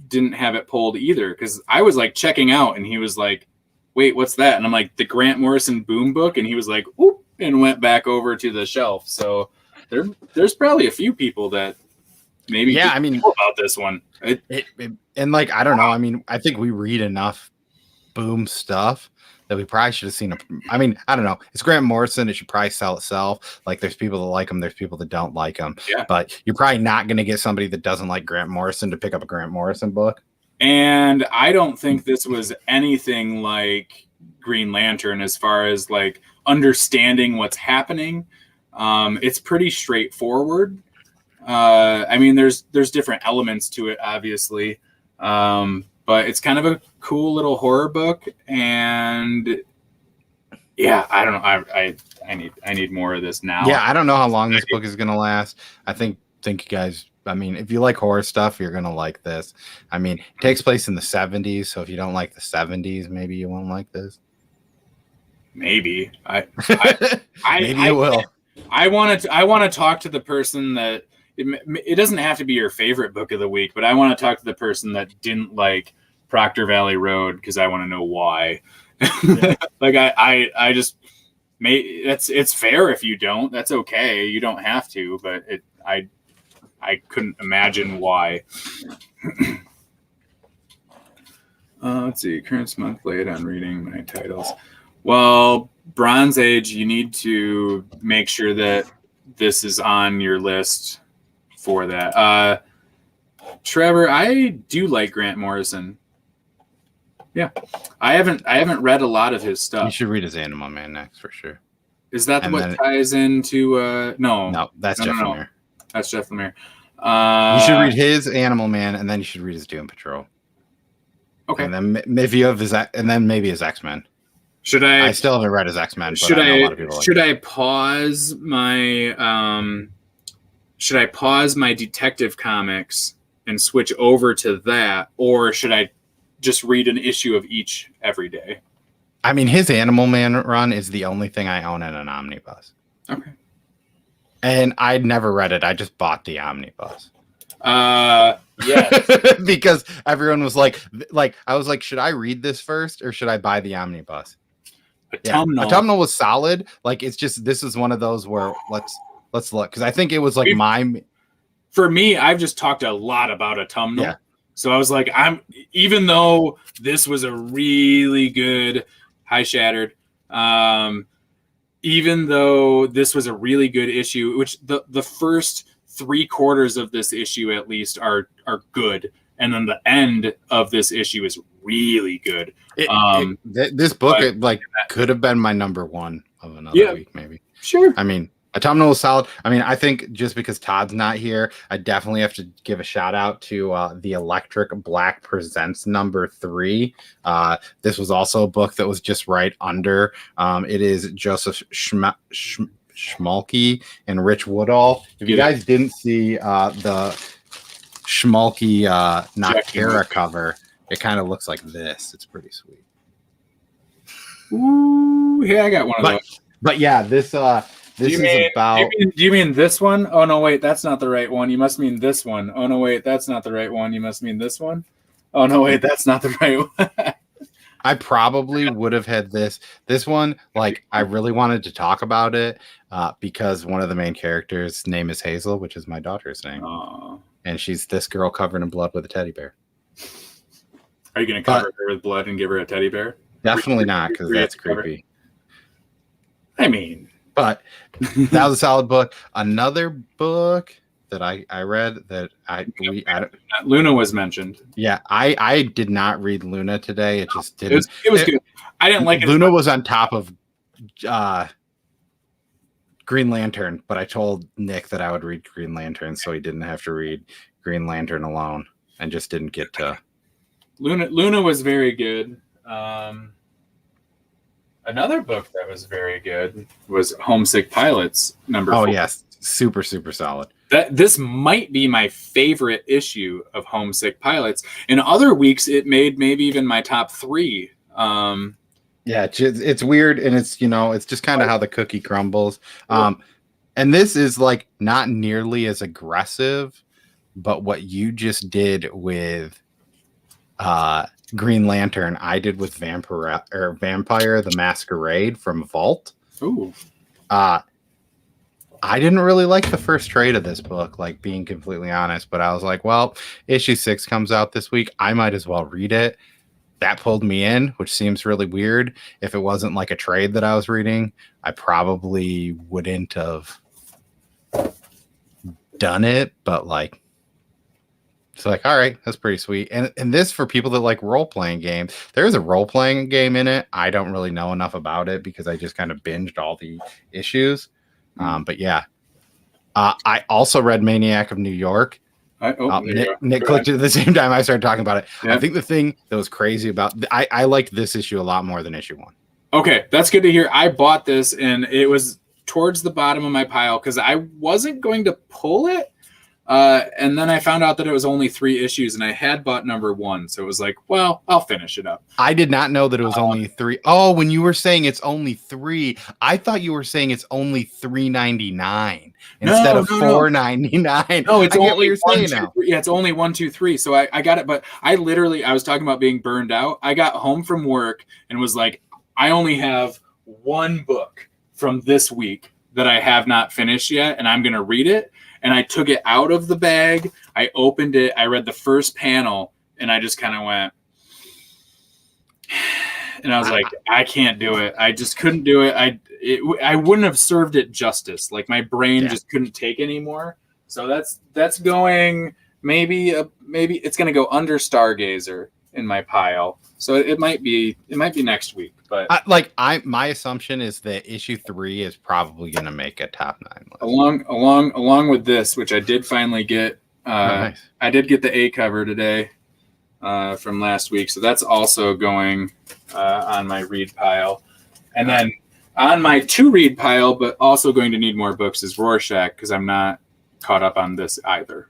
Speaker 2: didn't have it pulled either because I was like checking out, and he was like, "Wait, what's that?" And I'm like, "The Grant Morrison Boom book," and he was like, "Oop," and went back over to the shelf. So there's probably a few people that maybe know about this one.
Speaker 1: And like I don't know. I mean, I think we read enough Boom stuff that we probably should have seen. I mean, I don't know. It's Grant Morrison. It should probably sell itself. Like, there's people that like him. There's people that don't like him.
Speaker 2: Yeah.
Speaker 1: But you're probably not going to get somebody that doesn't like Grant Morrison to pick up a Grant Morrison book.
Speaker 2: And I don't think this was anything like Green Lantern as far as like understanding what's happening. It's pretty straightforward. I mean, there's different elements to it, obviously. But it's kind of a cool little horror book, and yeah, I don't know. I need more of this now.
Speaker 1: Yeah, I don't know how long this book is gonna last. I think you guys. I mean, if you like horror stuff, you're gonna like this. I mean, it takes place in the 70s, so if you don't like the 70s, maybe you won't like this.
Speaker 2: Maybe
Speaker 1: maybe you will.
Speaker 2: I want to talk to the person that it doesn't have to be your favorite book of the week, but I want to talk to the person that didn't like Proctor Valley Road because I want to know why. Yeah. Like I just it's fair if you don't. That's okay. You don't have to, but I couldn't imagine why. Let's see. Current month late on reading my titles. Well, Bronze Age, you need to make sure that this is on your list for that. Trevor, I do like Grant Morrison. Yeah, I haven't read a lot of his stuff.
Speaker 1: You should read his Animal Man next for sure.
Speaker 2: Is that what ties into? No,
Speaker 1: that's Jeff Lemire.
Speaker 2: No. That's Jeff Lemire.
Speaker 1: You should read his Animal Man, and then you should read his Doom Patrol.
Speaker 2: Okay.
Speaker 1: And then maybe you have and then maybe his X-Men.
Speaker 2: Should I?
Speaker 1: I still haven't read his X-Men.
Speaker 2: Should I pause my Detective Comics and switch over to that, or should I just read an issue of each every day?
Speaker 1: I mean, his Animal Man run is the only thing I own in an omnibus.
Speaker 2: Okay.
Speaker 1: And I'd never read it. I just bought the omnibus.
Speaker 2: Yes.
Speaker 1: Because everyone was like, I was like, should I read this first or should I buy the omnibus? Autumnal was solid. Like, it's just, this is one of those where let's look. Because I think it was like
Speaker 2: for me, I've just talked a lot about Autumnal.
Speaker 1: Yeah.
Speaker 2: So I was like, even though this was a really good Shattered, even though this was a really good issue, which the first 3/4 of this issue at least are good, and then the end of this issue is really good.
Speaker 1: This book could have been my number one of another week, maybe.
Speaker 2: Sure.
Speaker 1: I mean, Autumnal was solid. I mean, I think just because Todd's not here, I definitely have to give a shout out to the Electric Black Presents #3. This was also a book that was just right under. It is Joseph Schmalke and Rich Woodall. If you guys didn't see the Schmalke Noctera cover, it kind of looks like this. It's pretty sweet.
Speaker 2: Ooh, yeah, I got one of those.
Speaker 1: But yeah, this is about.
Speaker 2: Do you mean this one? Oh no, wait, that's not the right one. You must mean this one. Oh no, wait, that's not the right one. You must mean this one. Oh no, wait, that's not the right one.
Speaker 1: I probably would have had this one. Like, I really wanted to talk about it because one of the main characters' name is Hazel, which is my daughter's name.
Speaker 2: Aww.
Speaker 1: And she's this girl covered in blood with a teddy bear.
Speaker 2: Are you going to cover her with blood and give her a teddy bear?
Speaker 1: Definitely not, because that's creepy.
Speaker 2: I mean,
Speaker 1: but that was a solid book. Another book that I read that
Speaker 2: Luna was mentioned.
Speaker 1: Yeah, I did not read Luna today. It just didn't.
Speaker 2: It was good. I didn't like it.
Speaker 1: Luna was on top of Green Lantern, but I told Nick that I would read Green Lantern, so he didn't have to read Green Lantern alone, and just didn't get to.
Speaker 2: Luna was very good. Another book that was very good was Homesick Pilots #4.
Speaker 1: Oh yes, super, super solid.
Speaker 2: This might be my favorite issue of Homesick Pilots. In other weeks, it made maybe even my top 3.
Speaker 1: Yeah, it's weird, and it's it's just kind of how the cookie crumbles. And this is like not nearly as aggressive, but what you just did with Green Lantern, I did with Vampire the Masquerade from Vault.
Speaker 2: Ooh.
Speaker 1: I didn't really like the first trade of this book, like being completely honest, but I was like, well, issue 6 comes out this week. I might as well read it. That pulled me in, which seems really weird. If it wasn't like a trade that I was reading, I probably wouldn't have done it, but like, it's like, all right, that's pretty sweet. And this, for people that like role-playing games, there's a role-playing game in it. I don't really know enough about it because I just kind of binged all the issues. But yeah, I also read Maniac of New York. Nick clicked it at the same time I started talking about it. Yeah. I think the thing that was crazy about I liked this issue a lot more than issue 1.
Speaker 2: Okay, that's good to hear. I bought this and it was towards the bottom of my pile because I wasn't going to pull it. And then I found out that it was only 3 issues and I had bought number 1. So it was like, well, I'll finish it up.
Speaker 1: I did not know that it was only 3. Oh, when you were saying it's only 3, I thought you were saying it's only $3.99 instead of $4.99.
Speaker 2: No, it's only
Speaker 1: what you're saying now.
Speaker 2: Yeah, it's only 1, 2, 3. So I got it. But I was talking about being burned out. I got home from work and was like, I only have 1 book from this week that I have not finished yet. And I'm going to read it. And I took it out of the bag. I opened it. I read the first panel, and I just kind of went, and I was like, I can't do it. I just couldn't do it. I wouldn't have served it justice. Like my brain just couldn't take anymore. So that's going maybe it's going to go under Stargazer in my pile. So it might be next week. But
Speaker 1: my assumption is that issue 3 is probably going to make a top 9 list.
Speaker 2: Along with this, which I did finally get.
Speaker 1: Nice.
Speaker 2: I did get the A cover today from last week, so that's also going on my read pile. And then on my to read pile, but also going to need more books, is Rorschach because I'm not caught up on this either.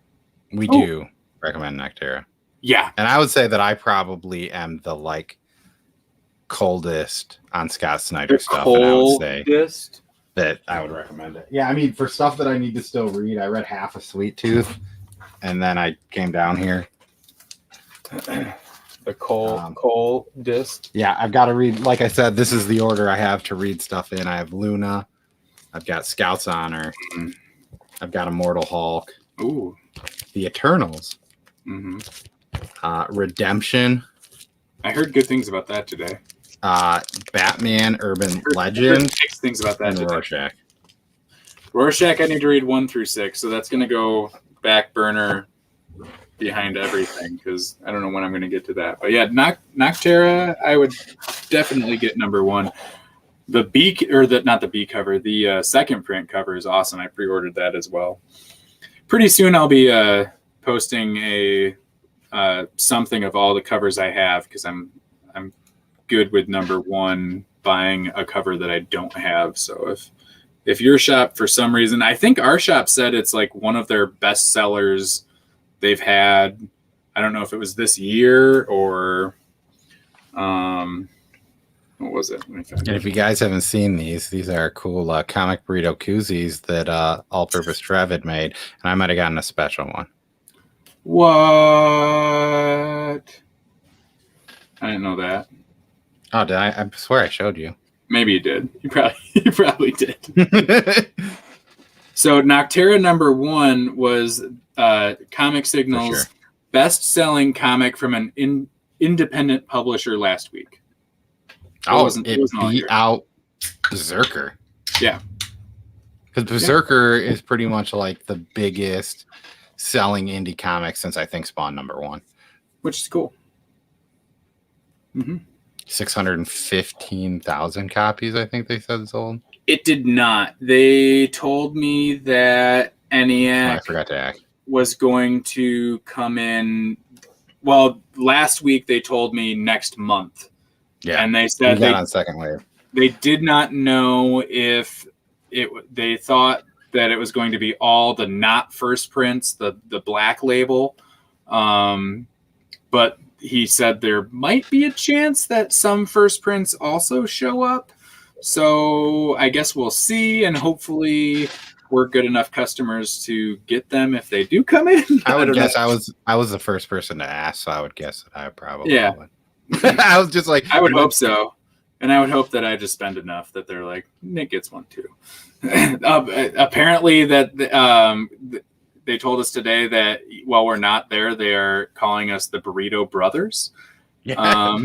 Speaker 1: We do recommend Noctera.
Speaker 2: Yeah,
Speaker 1: and I would say that I probably am the coldest on Scott Snyder stuff, and I would say that I would recommend it. Yeah, I mean, for stuff that I need to still read, I read half of Sweet Tooth, and then I came down here.
Speaker 2: The coldest.
Speaker 1: Yeah, I've got to read. Like I said, this is the order I have to read stuff in. I have Luna, I've got Scout's Honor, I've got Immortal Hulk, The Eternals, Redemption.
Speaker 2: I heard good things about that today.
Speaker 1: Batman Urban Legend.
Speaker 2: Mixed things about that.
Speaker 1: And Rorschach.
Speaker 2: Rorschach, I need to read 1 through 6, so that's going to go back burner behind everything because I don't know when I'm going to get to that. But yeah, Noctera, I would definitely get number 1. The B not the B cover, the second print cover is awesome. I pre-ordered that as well. Pretty soon I'll be posting a something of all the covers I have because I'm good with number 1 buying a cover that I don't have. So if your shop for some reason, I think our shop said it's like one of their best sellers they've had. I don't know if it was this year or what was it?
Speaker 1: And if you guys haven't seen these are cool comic burrito koozies that All Purpose Trev had made, and I might have gotten a special one.
Speaker 2: What? I didn't know that.
Speaker 1: Oh, did I? I swear I showed you.
Speaker 2: Maybe you did. You probably did. So Noctera number 1 was Comic Signal's best-selling comic from an independent publisher last week.
Speaker 1: It beat out Berserker.
Speaker 2: Yeah.
Speaker 1: Because Berserker is pretty much like the biggest selling indie comic since I think Spawn number 1.
Speaker 2: Which is cool.
Speaker 1: 615,000 copies, I think they said sold.
Speaker 2: It did not. They told me that ENIAC
Speaker 1: I forgot to act.
Speaker 2: Was going to come in. Well, last week they told me next month.
Speaker 1: Yeah,
Speaker 2: and they said
Speaker 1: they got on second wave.
Speaker 2: They did not know if they thought that it was going to be all the not first prints, the black label. But he said there might be a chance that some first prints also show up. So I guess we'll see, and hopefully we're good enough customers to get them if they do come in.
Speaker 1: I would guess know. I was the first person to ask, so I would guess that I probably would. I was just like,
Speaker 2: I would hope so. And I would hope that I just spend enough that they're like, Nick gets one too. Apparently that they told us today that while we're not there, they are calling us the Burrito Brothers. Yeah.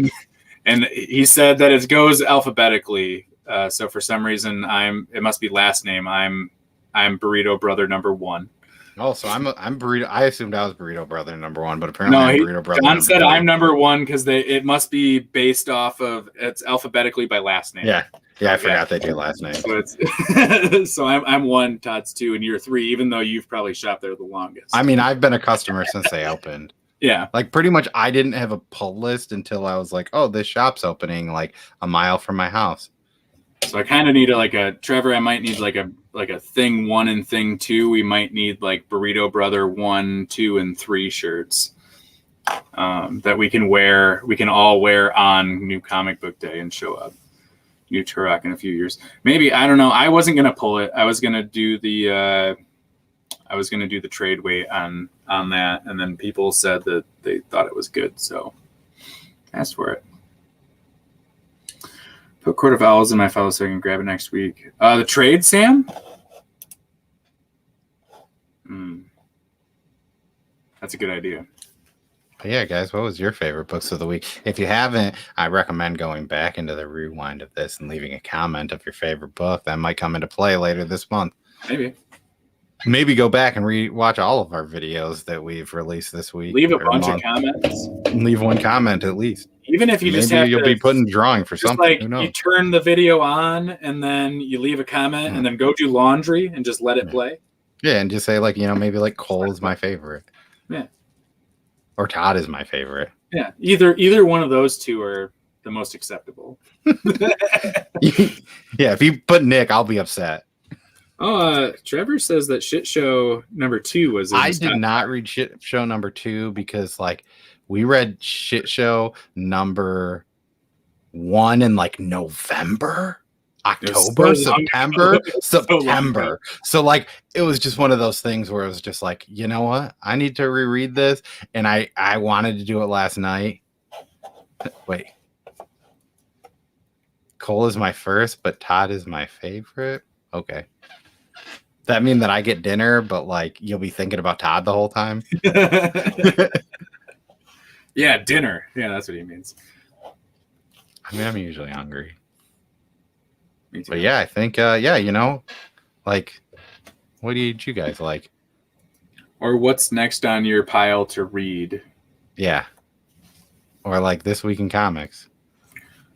Speaker 2: And he said that it goes alphabetically. So for some reason, it must be last name. I'm Burrito Brother number 1.
Speaker 1: Oh, so I'm Burrito. I assumed I was Burrito Brother number 1, but apparently I'm Burrito Brother.
Speaker 2: John said I'm number 1 because it must be based off of it's alphabetically by last name.
Speaker 1: Yeah, I forgot they do last name.
Speaker 2: So so I'm 1, Todd's 2, and you're 3. Even though you've probably shopped there the longest.
Speaker 1: I mean, I've been a customer since they opened.
Speaker 2: Yeah,
Speaker 1: like pretty much. I didn't have a pull list until I was like, oh, this shop's opening like a mile from my house.
Speaker 2: So I kind of need Trevor. I might need like a thing 1 and thing 2. We might need like Burrito Brother 1, 2, and 3 shirts that we can wear. We can all wear on New Comic Book Day and show up. New Turok in a few years, maybe. I don't know. I wasn't gonna pull it. I was gonna do the trade weight on that, and then people said that they thought it was good, so asked for it. Put Court of Owls in my file so I can grab it next week. The trade, Sam? That's a good idea.
Speaker 1: But yeah, guys, what was your favorite books of the week? If you haven't, I recommend going back into the rewind of this and leaving a comment of your favorite book. That might come into play later this month. Maybe go back and re-watch all of our videos that we've released this week.
Speaker 2: Leave a bunch of comments.
Speaker 1: Leave one comment at least.
Speaker 2: Even if you
Speaker 1: maybe
Speaker 2: just have
Speaker 1: you'll be putting drawing for something.
Speaker 2: Like
Speaker 1: who knows?
Speaker 2: You turn the video on and then you leave a comment and then go do laundry and just let it play.
Speaker 1: Yeah, and just say like, maybe like Cole is my favorite.
Speaker 2: Yeah.
Speaker 1: Or Todd is my favorite.
Speaker 2: Yeah. Either one of those two are the most acceptable.
Speaker 1: Yeah, if you put Nick, I'll be upset.
Speaker 2: Oh, Trevor says that Shit Show number 2 was.
Speaker 1: I did not read Shit Show number 2 because like we read Shit Show number 1 in like November, October, September. So like it was just one of those things where it was just like, you know what? I need to reread this, and I wanted to do it last night. Wait. Cole is my first, but Todd is my favorite. Okay. That mean that I get dinner, but like you'll be thinking about Todd the whole time?
Speaker 2: Yeah, dinner. Yeah, that's what he means.
Speaker 1: I mean, I'm usually hungry. Me too. But yeah, I think, like, what did you guys like?
Speaker 2: Or what's next on your pile to read?
Speaker 1: Yeah. Or like This Week in Comics.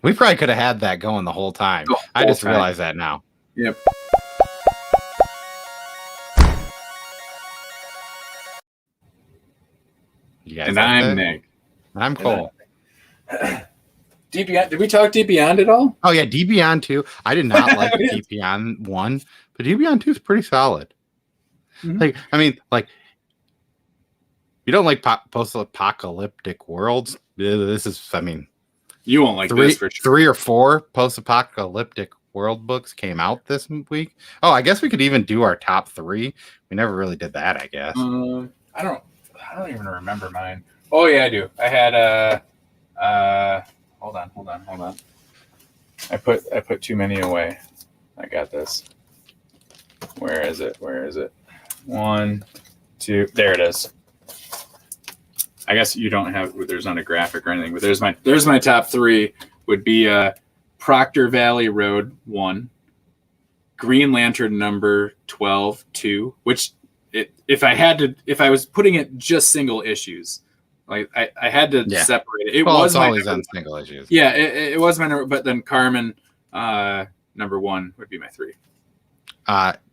Speaker 1: We probably could have had that going the whole time. I just realized that now.
Speaker 2: Yep. And I'm Nick.
Speaker 1: And I'm Cole.
Speaker 2: Deep Beyond. Did we talk Deep Beyond at all?
Speaker 1: Oh yeah, Deep Beyond 2. I did not like Deep Beyond 1, but Deep Beyond 2 is pretty solid. Mm-hmm. Like, I mean, like, you don't like post-apocalyptic worlds. This is, I mean,
Speaker 2: you won't like this for sure.
Speaker 1: 3 or 4 post-apocalyptic world books came out this week. Oh, I guess we could even do our top 3. We never really did that, I guess.
Speaker 2: I don't even remember mine. Oh yeah, I do. I had hold on. I put too many away. I got this. Where is it? 1, 2. There it is. I guess you don't have. There's not a graphic or anything, but there's my top 3. Would be Proctor Valley Road 1, Green Lantern number 12 2, which if I was putting it just single issues, like I had to separate it. It was
Speaker 1: always on single issues.
Speaker 2: Yeah, it was my number, but then Carmen number 1 would be my 3.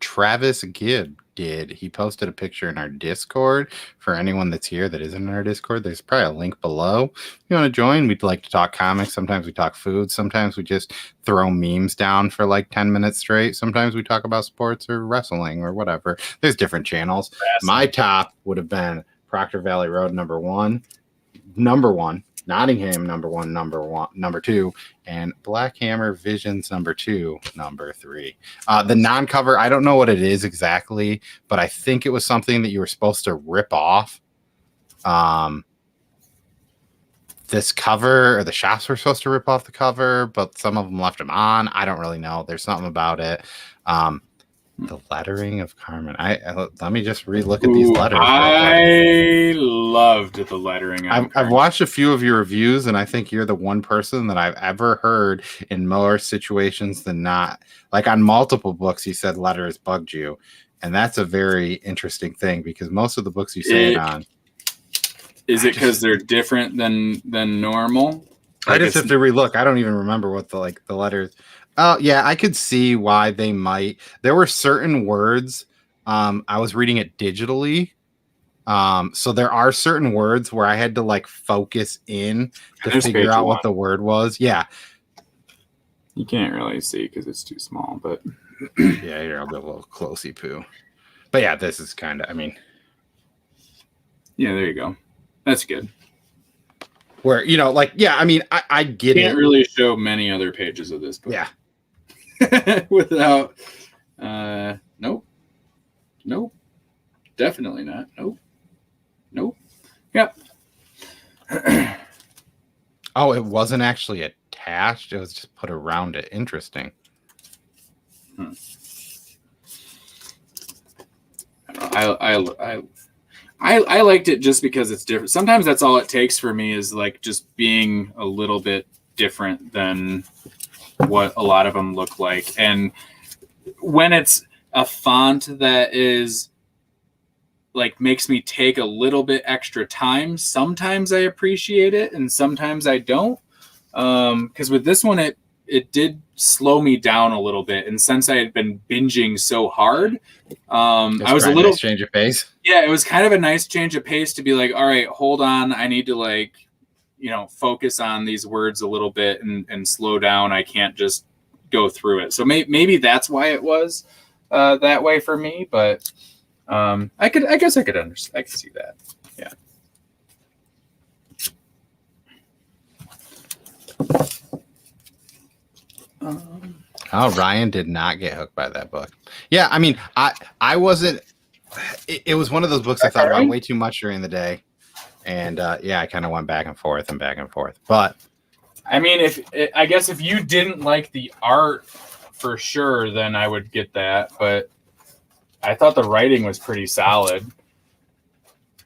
Speaker 1: Travis Gibb did. He posted a picture in our Discord. For anyone that's here that isn't in our Discord, there's probably a link below. If you want to join, we'd like to talk comics. Sometimes we talk food. Sometimes we just throw memes down for like 10 minutes straight. Sometimes we talk about sports or wrestling or whatever. There's different channels. My top would have been Proctor Valley Road number one, Nottingham number two, and Black Hammer Visions number 2, number 3. The non-cover, I don't know what it is exactly, but I think it was something that you were supposed to rip off. This cover, or the shops were supposed to rip off the cover, but some of them left them on. I don't really know. There's something about it. The lettering of Carmen. Let me just relook at these letters.
Speaker 2: I loved the lettering.
Speaker 1: I've watched a few of your reviews, and I think you're the one person that I've ever heard in more situations than not. Like on multiple books, you said letters bugged you, and that's a very interesting thing because most of the books you say it on.
Speaker 2: Is it because they're different than normal?
Speaker 1: I just have to relook. I don't even remember what the letters. Oh, yeah, I could see why they might. There were certain words. I was reading it digitally. So there are certain words where I had to like focus in to figure out what the word was. Yeah.
Speaker 2: You can't really see because it's too small, but
Speaker 1: yeah, here I'll go a little closey poo. But yeah, this is kind of,
Speaker 2: yeah, there you go. That's good.
Speaker 1: Where, I get it.
Speaker 2: Can't really show many other pages of this book.
Speaker 1: Yeah.
Speaker 2: Without, nope, definitely not. Nope. Yep.
Speaker 1: Oh, it wasn't actually attached. It was just put around it. Interesting.
Speaker 2: I liked it just because it's different. Sometimes that's all it takes for me is like just being a little bit different than what a lot of them look like. And when it's a font that is like makes me take a little bit extra time, sometimes I appreciate it and sometimes I don't. Because with this one, it did slow me down a little bit. And since I had been binging so hard, I was a little
Speaker 1: nice change of pace.
Speaker 2: Yeah, it was kind of a nice change of pace to be like, all right, hold on. I need to focus on these words a little bit and slow down. I can't just go through it. So maybe that's why it was that way for me. But I guess I could understand. I could see that. Yeah.
Speaker 1: Ryan did not get hooked by that book. Yeah, I wasn't. It was one of those books I thought about way too much during the day, and I kind of went back and forth. But
Speaker 2: I guess if you didn't like the art for sure, then I would get that. But I thought the writing was pretty solid.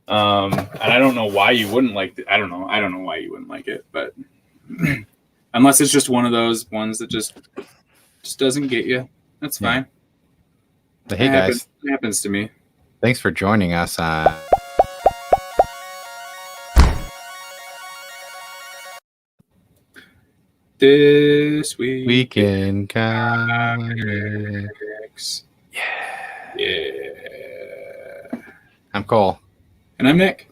Speaker 2: And I don't know why you wouldn't like it. I don't know why you wouldn't like it, but unless it's just one of those ones that just doesn't get you, that's fine.
Speaker 1: But hey, guys,
Speaker 2: it happens to me.
Speaker 1: Thanks for joining us.
Speaker 2: This
Speaker 1: weekend comics.
Speaker 2: Yeah.
Speaker 1: I'm Cole.
Speaker 2: And I'm Nick.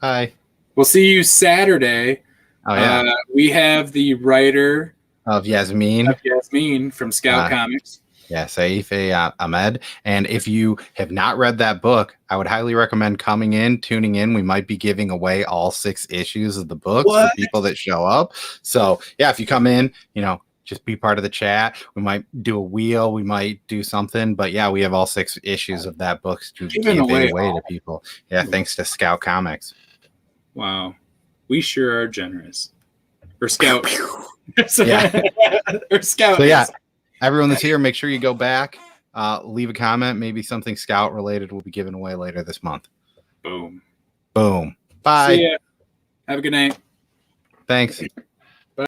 Speaker 1: Hi.
Speaker 2: We'll see you Saturday.
Speaker 1: Oh, yeah.
Speaker 2: We have the writer
Speaker 1: of Yasmin
Speaker 2: from Scout Comics.
Speaker 1: Yeah, Saif Ahmed. And if you have not read that book, I would highly recommend tuning in. We might be giving away all 6 issues of the book for people that show up. So, yeah, if you come in, just be part of the chat. We might do a wheel. We might do something. But, yeah, we have all 6 issues of that book to give away to people. Yeah, thanks to Scout Comics.
Speaker 2: Wow. We sure are generous. Or Scout.
Speaker 1: Yeah.
Speaker 2: Or Scout.
Speaker 1: So, yeah. Everyone that's here, make sure you go back, leave a comment. Maybe something Scout related will be given away later this month.
Speaker 2: Boom.
Speaker 1: Bye.
Speaker 2: See ya. Have a good night.
Speaker 1: Thanks.